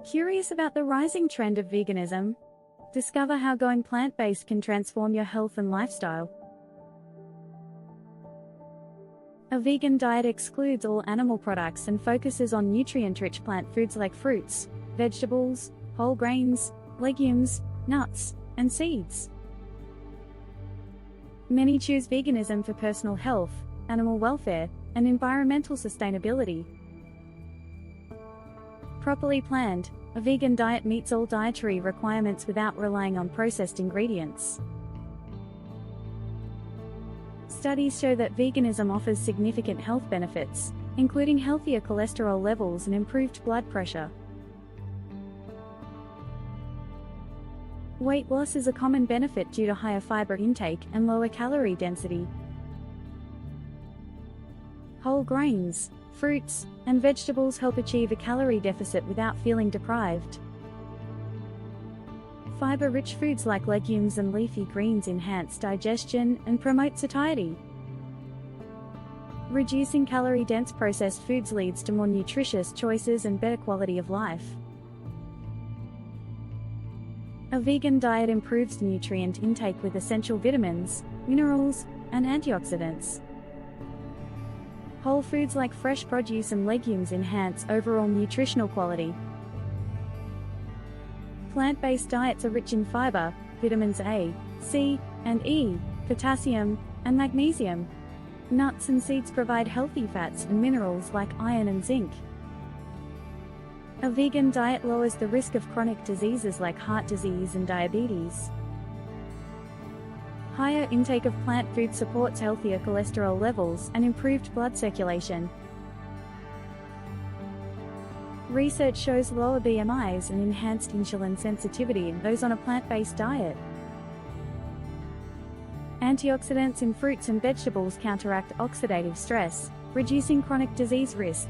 Curious about the rising trend of veganism? Discover how going plant-based can transform your health and lifestyle. A vegan diet excludes all animal products and focuses on nutrient-rich plant foods like fruits, vegetables, whole grains, legumes, nuts, and seeds. Many choose veganism for personal health, animal welfare, and environmental sustainability. Properly planned, a vegan diet meets all dietary requirements without relying on processed ingredients. Studies show that veganism offers significant health benefits, including healthier cholesterol levels and improved blood pressure. Weight loss is a common benefit due to higher fiber intake and lower calorie density. Whole grains, fruits, and vegetables help achieve a calorie deficit without feeling deprived. Fiber-rich foods like legumes and leafy greens enhance digestion and promote satiety. Reducing calorie-dense processed foods leads to more nutritious choices and better quality of life. A vegan diet improves nutrient intake with essential vitamins, minerals, and antioxidants. Whole foods like fresh produce and legumes enhance overall nutritional quality. Plant-based diets are rich in fiber, vitamins A, C, and E, potassium, and magnesium. Nuts and seeds provide healthy fats and minerals like iron and zinc. A vegan diet lowers the risk of chronic diseases like heart disease and diabetes. Higher intake of plant food supports healthier cholesterol levels and improved blood circulation. Research shows lower BMIs and enhanced insulin sensitivity in those on a plant-based diet. Antioxidants in fruits and vegetables counteract oxidative stress, reducing chronic disease risk.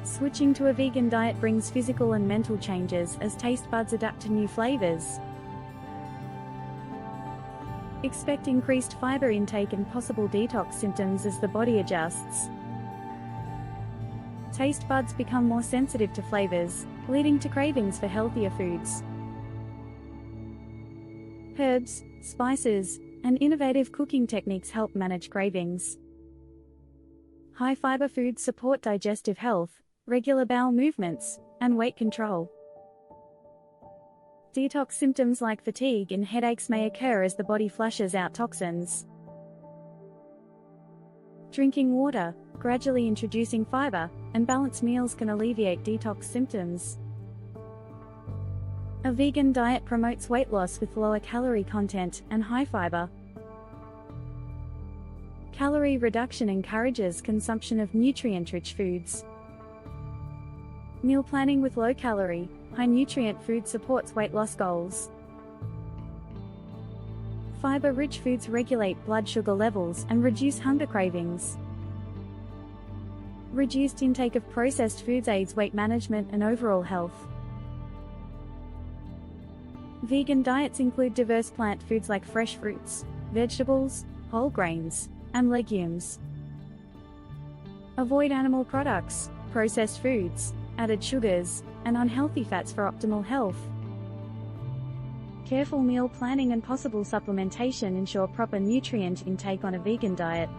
Switching to a vegan diet brings physical and mental changes as taste buds adapt to new flavors. Expect increased fiber intake and possible detox symptoms as the body adjusts. Taste buds become more sensitive to flavors, leading to cravings for healthier foods. Herbs, spices, and innovative cooking techniques help manage cravings. High-fiber foods support digestive health, regular bowel movements, and weight control. Detox symptoms like fatigue and headaches may occur as the body flushes out toxins. Drinking water, gradually introducing fiber, and balanced meals can alleviate detox symptoms. A vegan diet promotes weight loss with lower calorie content and high fiber. Calorie reduction encourages consumption of nutrient-rich foods. Meal planning with low-calorie, high-nutrient food supports weight loss goals. Fiber-rich foods regulate blood sugar levels and reduce hunger cravings. Reduced intake of processed foods aids weight management and overall health. Vegan diets include diverse plant foods like fresh fruits, vegetables, whole grains, and legumes. Avoid animal products, processed foods, added sugars, and unhealthy fats for optimal health. Careful meal planning and possible supplementation ensure proper nutrient intake on a vegan diet.